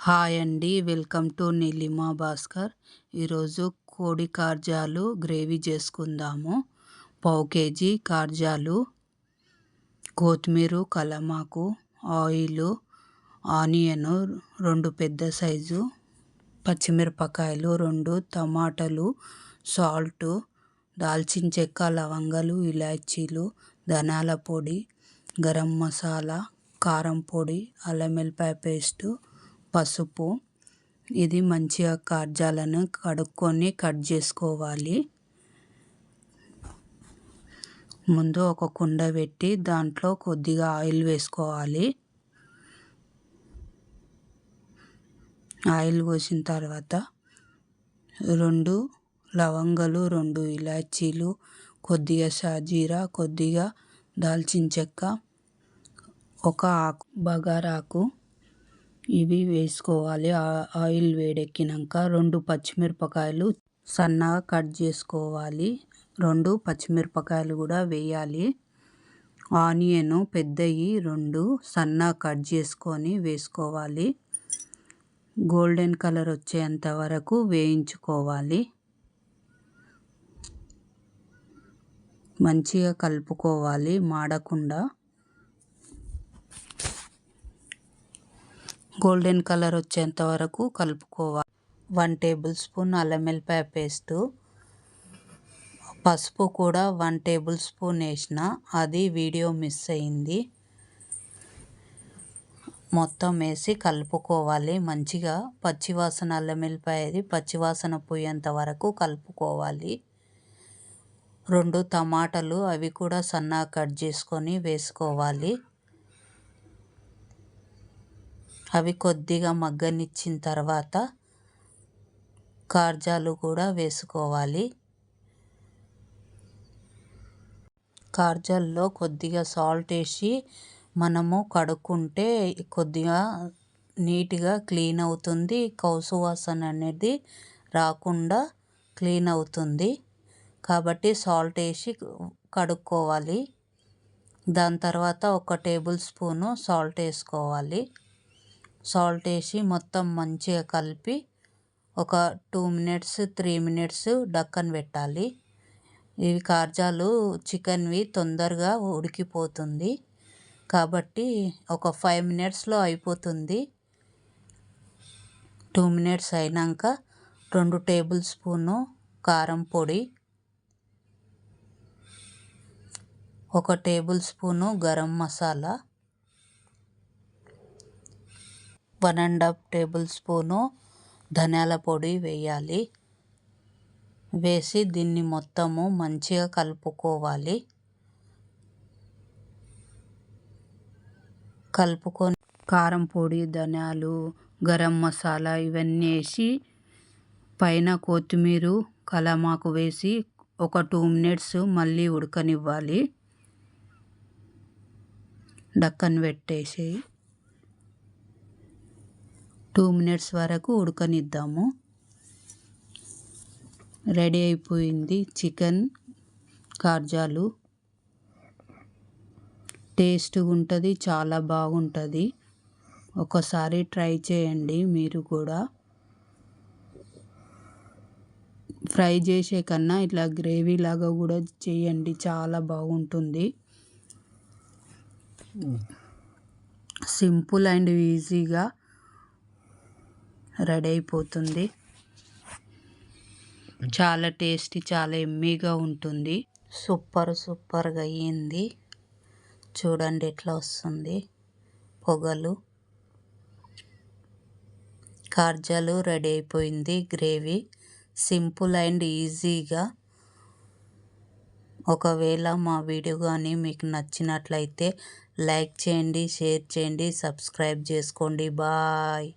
Hi అండి. Welcome to Neelima Bhaskar. ఈరోజు కోడి కార్జాలు గ్రేవీ చేసుకుందాము. పావు కేజీ కార్జాలు, కొత్తిమీర, కలమాకు, ఆయిల్, ఆనియను 2 పెద్ద సైజు పచ్చిమిరపకాయలు 2, టమాటాలు, సాల్టు, దాల్చిన చెక్క, లవంగాలు, ఇలాచీలు, ధనియాల పొడి, గరం మసాలా, కారం పొడి, అల్లం వెల్లిపాయ పేస్టు, పసుపు. ఇది మంచిగా కార్జాలను కడుక్కొని కట్ చేసుకోవాలి. ముందు ఒక కుండ పెట్టి దాంట్లో కొద్దిగా ఆయిల్ వేసుకోవాలి. ఆయిల్ పోసిన తర్వాత 2 లవంగాలు, 2 ఇలాచీలు, కొద్దిగా షాజీరా, కొద్దిగా దాల్చిన చెక్క, ఒక ఆకు బగారాకు ఇవి వేసుకోవాలి. ఆయిల్ వేడెక్కినాక 2 పచ్చిమిరపకాయలు సన్నగా కట్ చేసుకోవాలి. 2 పచ్చిమిరపకాయలు కూడా వేయాలి. ఆనియన్ పెద్దవి 2 సన్నగా కట్ చేసుకొని వేసుకోవాలి. గోల్డెన్ కలర్ వచ్చేంత వరకు వేయించుకోవాలి. మంచిగా కలుపుకోవాలి మాడకుండా. గోల్డెన్ కలర్ వచ్చేంత వరకు కలుపుకోవాలి. 1 టేబుల్ స్పూన్ అల్లం వెల్లిపాయ పేస్టు, పసుపు కూడా 1 టేబుల్ స్పూన్ వేసిన, అది వీడియో మిస్ అయింది. మొత్తం వేసి కలుపుకోవాలి. మంచిగా పచ్చివాసన అల్లం వెల్లిపాయది పచ్చివాసన పోయేంత వరకు కలుపుకోవాలి. 2 టమాటాలు అవి కూడా సన్నగా కట్ చేసుకొని వేసుకోవాలి. అవి కొద్దిగా మగ్గనిచ్చిన తర్వాత కార్జాలు కూడా వేసుకోవాలి. కార్జాల్లో కొద్దిగా సాల్ట్ వేసి మనము కడుక్కుంటే కొద్దిగా నీట్గా క్లీన్ అవుతుంది. కౌసు వాసన అనేది రాకుండా క్లీన్ అవుతుంది. కాబట్టి సాల్ట్ వేసి కడుక్కోవాలి. దాని తర్వాత 1 టేబుల్ స్పూను సాల్ట్ వేసుకోవాలి. సాల్ట్ వేసి మొత్తం మంచిగా కలిపి ఒక 2 మినిట్స్ 3 మినిట్స్ డక్కన్ పెట్టాలి. ఇవి కార్జాలు చికెన్వి తొందరగా ఉడికిపోతుంది కాబట్టి ఒక 5 మినిట్స్లో అయిపోతుంది. 2 మినిట్స్ అయినాక 2 టేబుల్ స్పూను కారం పొడి, 1 table spoon garam masala, 1½ table spoon ధనియాల పొడి వేయాలి. వేసి దీన్ని మొత్తము మంచిగా కలుపుకోవాలి. కలుపుకొని కారం పొడి, ధనియాలు, గరం మసాలా ఇవన్నీ వేసి పైన కొత్తిమీర, కలమాకు వేసి ఒక 2 మినిట్స్ మళ్ళీ ఉడకనివ్వాలి. డక్కన్ పెట్టేసి 2 మినిట్స్ వరకు ఉడకనిద్దాము. రెడీ అయిపోయింది చికెన్ కార్జాలు. టేస్ట్గా ఉంటుంది, చాలా బాగుంటుంది. ఒకసారి ట్రై చేయండి మీరు కూడా. ఫ్రై చేసే కన్నా ఇట్లా గ్రేవీ లాగా కూడా చేయండి, చాలా బాగుంటుంది. సింపుల్ అండ్ ఈజీగా రెడీ అయిపోతుంది. చాలా టేస్టీ, చాలా ఎమ్మీగా ఉంటుంది. సూపర్గా అయ్యింది. చూడండి ఎట్లా వస్తుంది పొగలు. కార్జాలు రెడీ అయిపోయింది గ్రేవీ. సింపుల్ అండ్ ఈజీగా. ఒకవేళ మా వీడియో కానీ మీకు నచ్చినట్లయితే లైక్ చేయండి, షేర్ చేయండి, సబ్స్క్రైబ్ చేసుకోండి. బాయ్.